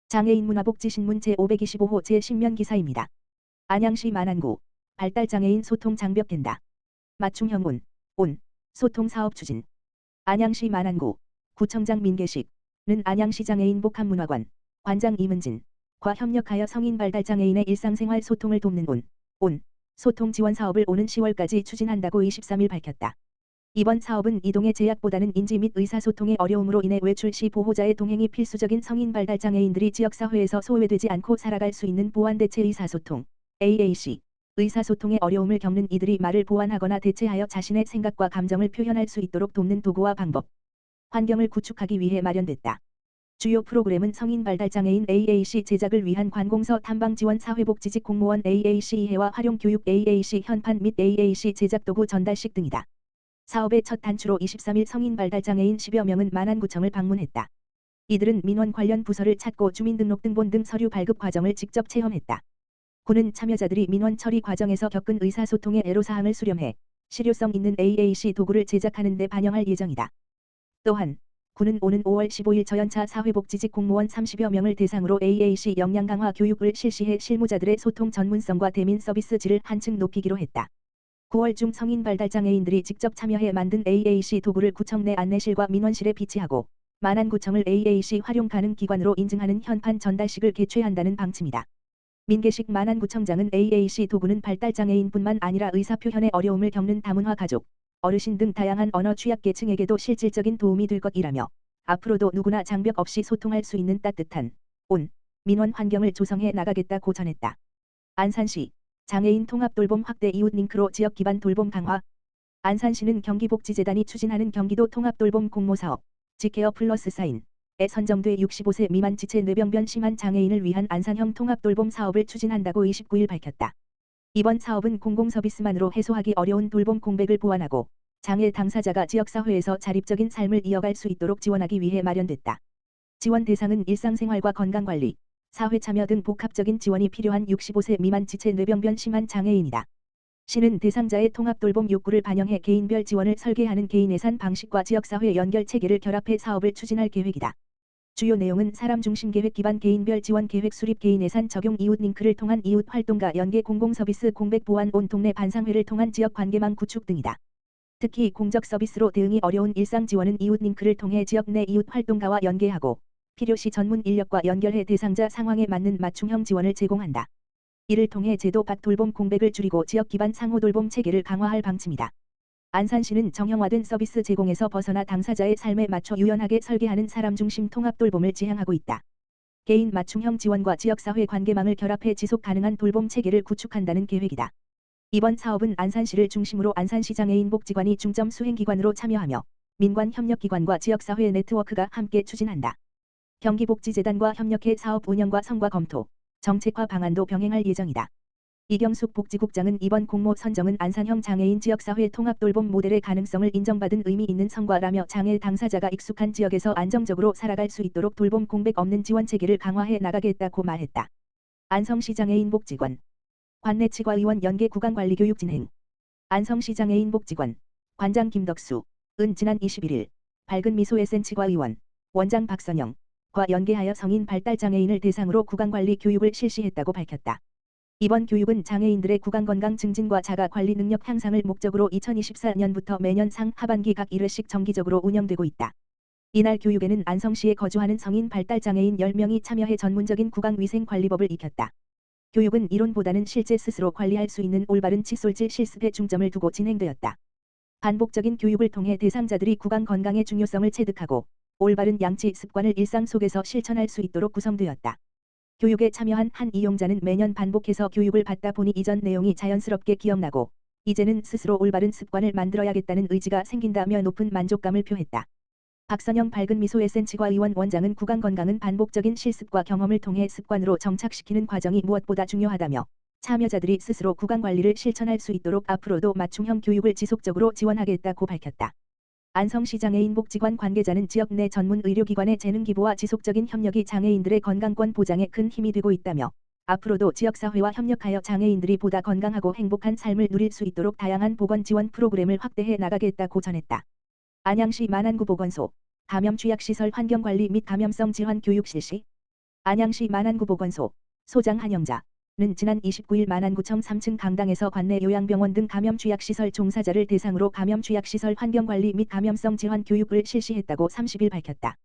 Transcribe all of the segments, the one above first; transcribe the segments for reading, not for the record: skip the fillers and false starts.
장애인 문화복지신문 제525호 제10면 기사입니다. 안양시 만안구 발달장애인 소통 장벽된다. 맞춤형 온 소통사업 추진. 안양시 만안구 구청장 민계식는 안양시 장애인 복합문화관 관장 이문진과 협력하여 성인 발달장애인의 일상생활 소통을 돕는 온 소통 지원 사업을 오는 10월까지 추진한다고 23일 밝혔다. 이번 사업은 이동의 제약보다는 인지 및 의사소통의 어려움으로 인해 외출 시 보호자의 동행이 필수적인 성인 발달장애인들이 지역사회에서 소외되지 않고 살아갈 수 있는 보완대체 의사소통 AAC 의사소통의 어려움을 겪는 이들이 말을 보완하거나 대체하여 자신의 생각과 감정을 표현할 수 있도록 돕는 도구와 방법, 환경을 구축하기 위해 마련됐다. 주요 프로그램은 성인 발달장애인 AAC 제작을 위한 관공서 탐방 지원 사회복지직 공무원 AAC 이해와 활용 교육 AAC 현판 및 AAC 제작 도구 전달식 등이다. 사업의 첫 단추로 23일 성인 발달장애인 10여 명은 만안구청을 방문했다. 이들은 민원 관련 부서를 찾고 주민등록등본 등 서류 발급 과정을 직접 체험했다. 군은 참여자들이 민원 처리 과정에서 겪은 의사소통의 애로사항을 수렴해 실효성 있는 AAC 도구를 제작하는 데 반영할 예정이다. 또한 군은 오는 5월 15일 저연차 사회복지직 공무원 30여 명을 대상으로 AAC 역량 강화 교육을 실시해 실무자들의 소통 전문성과 대민 서비스 질을 한층 높이기로 했다. 9월 중 성인 발달장애인들이 직접 참여해 만든 AAC 도구를 구청 내 안내실과 민원실에 비치하고 만안구청을 AAC 활용 가능 기관으로 인증하는 현판 전달식을 개최한다는 방침이다. 민계식 만안구청장은 AAC 도구는 발달장애인뿐만 아니라 의사표현의 어려움을 겪는 다문화 가족, 어르신 등 다양한 언어 취약계층에게도 실질적인 도움이 될 것이라며 앞으로도 누구나 장벽 없이 소통할 수 있는 따뜻한 온 민원 환경을 조성해 나가겠다고 전했다. 안산시 장애인 통합돌봄 확대 이웃 링크로 지역 기반 돌봄 강화. 안산시는 경기복지재단이 추진하는 경기도 통합돌봄 공모사업 지케어 플러스 사인에 선정돼 65세 미만 지체 뇌병변 심한 장애인을 위한 안산형 통합돌봄 사업을 추진한다고 29일 밝혔다. 이번 사업은 공공서비스만으로 해소하기 어려운 돌봄 공백을 보완하고 장애 당사자가 지역사회에서 자립적인 삶을 이어갈 수 있도록 지원하기 위해 마련됐다. 지원 대상은 일상생활과 건강관리, 사회참여 등 복합적인 지원이 필요한 65세 미만 지체 뇌병변 심한 장애인이다. 시는 대상자의 통합돌봄 욕구를 반영해 개인별 지원을 설계하는 개인 예산 방식과 지역사회 연결 체계를 결합해 사업을 추진할 계획이다. 주요 내용은 사람 중심 계획 기반 개인별 지원 계획 수립 개인 예산 적용 이웃 링크를 통한 이웃 활동가 연계 공공서비스 공백 보완 온 동네 반상회를 통한 지역 관계망 구축 등이다. 특히 공적 서비스로 대응이 어려운 일상 지원은 이웃 링크를 통해 지역 내 이웃 활동가와 연계하고 필요시 전문 인력과 연결해 대상자 상황에 맞는 맞춤형 지원을 제공한다. 이를 통해 제도 밖 돌봄 공백을 줄이고 지역 기반 상호 돌봄 체계를 강화할 방침이다. 안산시는 정형화된 서비스 제공에서 벗어나 당사자의 삶에 맞춰 유연하게 설계하는 사람 중심 통합 돌봄을 지향하고 있다. 개인 맞춤형 지원과 지역사회 관계망을 결합해 지속 가능한 돌봄 체계를 구축한다는 계획이다. 이번 사업은 안산시를 중심으로 안산시 장애인 복지관이 중점 수행기관으로 참여하며 민관 협력기관과 지역사회 네트워크가 함께 추진한다. 경기복지재단과 협력해 사업 운영과 성과 검토, 정책화 방안도 병행할 예정이다. 이경숙 복지국장은 이번 공모 선정은 안산형 장애인 지역사회 통합돌봄 모델의 가능성을 인정받은 의미 있는 성과라며 장애 당사자가 익숙한 지역에서 안정적으로 살아갈 수 있도록 돌봄 공백 없는 지원 체계를 강화해 나가겠다고 말했다. 안성시 장애인 복지관 관내치과 의원 연계 구강관리 교육 진행. 안성시 장애인 복지관 관장 김덕수 은 지난 21일 밝은 미소 에센치과 의원 원장 박선영 과 연계하여 성인 발달장애인을 대상으로 구강관리 교육을 실시했다고 밝혔다. 이번 교육은 장애인들의 구강건강 증진과 자가관리 능력 향상을 목적으로 2024년부터 매년 상하반기 각 1회씩 정기적으로 운영되고 있다. 이날 교육에는 안성시에 거주하는 성인 발달장애인 10명이 참여해 전문적인 구강위생관리법을 익혔다. 교육은 이론보다는 실제 스스로 관리할 수 있는 올바른 칫솔질 실습에 중점을 두고 진행되었다. 반복적인 교육을 통해 대상자들이 구강 건강의 중요성을 체득하고 올바른 양치 습관을 일상 속에서 실천할 수 있도록 구성되었다. 교육에 참여한 한 이용자는 매년 반복해서 교육을 받다 보니 이전 내용이 자연스럽게 기억나고 이제는 스스로 올바른 습관을 만들어야겠다는 의지가 생긴다며 높은 만족감을 표했다. 박선영 밝은 미소 에센치과 의원 원장은 구강 건강은 반복적인 실습과 경험을 통해 습관으로 정착시키는 과정이 무엇보다 중요하다며 참여자들이 스스로 구강 관리를 실천할 수 있도록 앞으로도 맞춤형 교육을 지속적으로 지원하겠다고 밝혔다. 안성시 장애인 복지관 관계자는 지역 내 전문 의료기관의 재능 기부와 지속적인 협력이 장애인들의 건강권 보장에 큰 힘이 되고 있다며 앞으로도 지역사회와 협력하여 장애인들이 보다 건강하고 행복한 삶을 누릴 수 있도록 다양한 보건 지원 프로그램을 확대해 나가겠다고 전했다. 안양시 만안구 보건소 감염 취약시설 환경관리 및 감염성 질환 교육 실시. 안양시 만안구 보건소 소장 한영자는 지난 29일 만안구청 3층 강당에서 관내 요양병원 등 감염취약시설 종사자를 대상으로 감염취약시설 환경관리 및 감염성 질환 교육을 실시했다고 30일 밝혔다.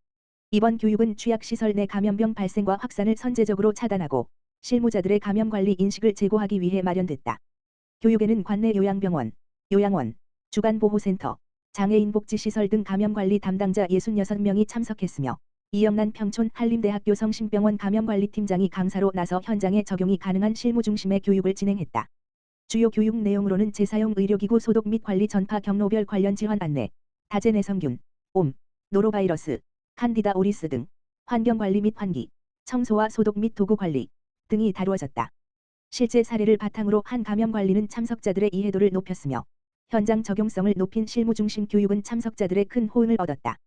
이번 교육은 취약시설 내 감염병 발생과 확산을 선제적으로 차단하고 실무자들의 감염관리 인식을 제고하기 위해 마련됐다. 교육에는 관내 요양병원, 요양원, 주간보호센터, 장애인복지시설 등 감염관리 담당자 66명이 참석했으며 이영란 평촌 한림대학교 성심병원 감염관리팀장이 강사로 나서 현장에 적용이 가능한 실무 중심의 교육을 진행했다. 주요 교육 내용으로는 재사용 의료기구 소독 및 관리 전파 경로별 관련 질환 안내, 다제내성균, 옴, 노로바이러스, 칸디다 오리스 등 환경관리 및 환기, 청소와 소독 및 도구관리 등이 다루어졌다. 실제 사례를 바탕으로 한 감염관리는 참석자들의 이해도를 높였으며 현장 적용성을 높인 실무 중심 교육은 참석자들의 큰 호응을 얻었다.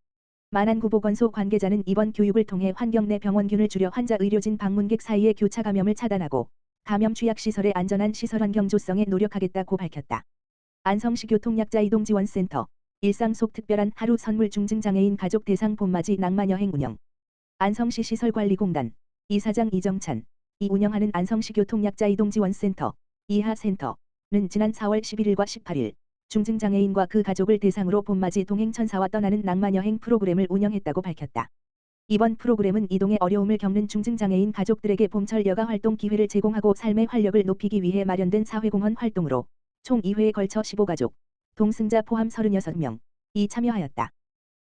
만안구 보건소 관계자는 이번 교육을 통해 환경 내 병원균을 줄여 환자 의료진 방문객 사이의 교차 감염을 차단하고 감염 취약시설의 안전한 시설 환경 조성에 노력하겠다고 밝혔다. 안성시 교통약자 이동지원센터 일상 속 특별한 하루 선물 중증장애인 가족 대상 봄맞이 낭만여행 운영 안성시 시설관리공단 이사장 이정찬 이 운영하는 안성시 교통약자 이동지원센터 이하센터는 지난 4월 11일과 18일 중증장애인과 그 가족을 대상으로 봄맞이 동행천사와 떠나는 낭만여행 프로그램을 운영했다고 밝혔다. 이번 프로그램은 이동에 어려움을 겪는 중증장애인 가족들에게 봄철 여가활동 기회를 제공하고 삶의 활력을 높이기 위해 마련된 사회공헌 활동으로 총 2회에 걸쳐 15가족, 동승자 포함 36명이 참여하였다.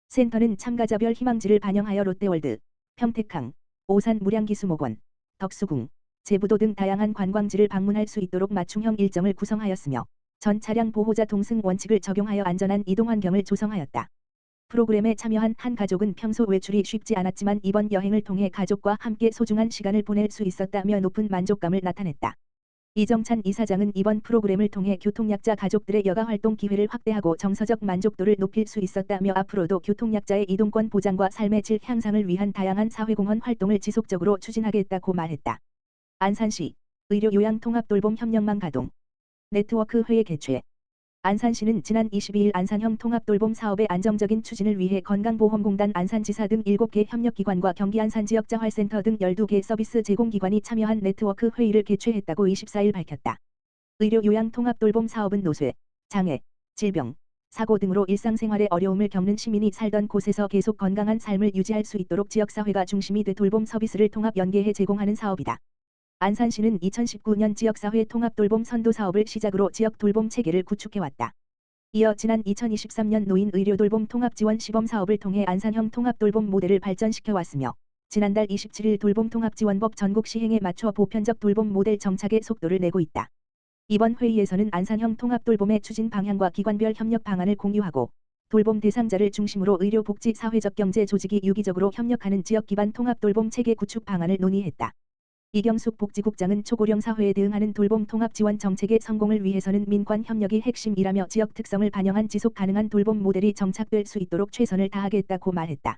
센터는 참가자별 희망지를 반영하여 롯데월드, 평택항, 오산 무량기수목원, 덕수궁, 제부도 등 다양한 관광지를 방문할 수 있도록 맞춤형 일정을 구성하였으며 전 차량 보호자 동승 원칙을 적용하여 안전한 이동 환경을 조성하였다. 프로그램에 참여한 한 가족은 평소 외출이 쉽지 않았지만 이번 여행을 통해 가족과 함께 소중한 시간을 보낼 수 있었다며 높은 만족감을 나타냈다. 이정찬 이사장은 이번 프로그램을 통해 교통약자 가족들의 여가활동 기회를 확대하고 정서적 만족도를 높일 수 있었다며 앞으로도 교통약자의 이동권 보장과 삶의 질 향상을 위한 다양한 사회공헌 활동을 지속적으로 추진하겠다고 말했다. 안산시 의료요양통합돌봄 협력망 가동 네트워크 회의 개최 안산시는 지난 22일 안산형 통합돌봄 사업의 안정적인 추진을 위해 건강보험공단 안산지사 등 7개 협력기관과 경기안산지역자활센터 등 12개 서비스 제공기관이 참여한 네트워크 회의를 개최했다고 24일 밝혔다. 의료요양통합돌봄 사업은 노쇠, 장애, 질병, 사고 등으로 일상생활에 어려움을 겪는 시민이 살던 곳에서 계속 건강한 삶을 유지할 수 있도록 지역사회가 중심이 돼 돌봄 서비스를 통합 연계해 제공하는 사업이다. 안산시는 2019년 지역사회 통합돌봄 선도사업을 시작으로 지역 돌봄 체계를 구축해왔다. 이어 지난 2023년 노인 의료돌봄 통합지원 시범사업을 통해 안산형 통합돌봄 모델을 발전시켜왔으며 지난달 27일 돌봄통합지원법 전국 시행에 맞춰 보편적 돌봄 모델 정착에 속도를 내고 있다. 이번 회의에서는 안산형 통합돌봄의 추진 방향과 기관별 협력 방안을 공유하고 돌봄 대상자를 중심으로 의료복지 사회적 경제 조직이 유기적으로 협력하는 지역 기반 통합돌봄 체계 구축 방안을 논의했다. 이경숙 복지국장은 초고령 사회에 대응하는 돌봄 통합 지원 정책의 성공을 위해서는 민관 협력이 핵심이라며 지역 특성을 반영한 지속 가능한 돌봄 모델이 정착될 수 있도록 최선을 다하겠다고 말했다.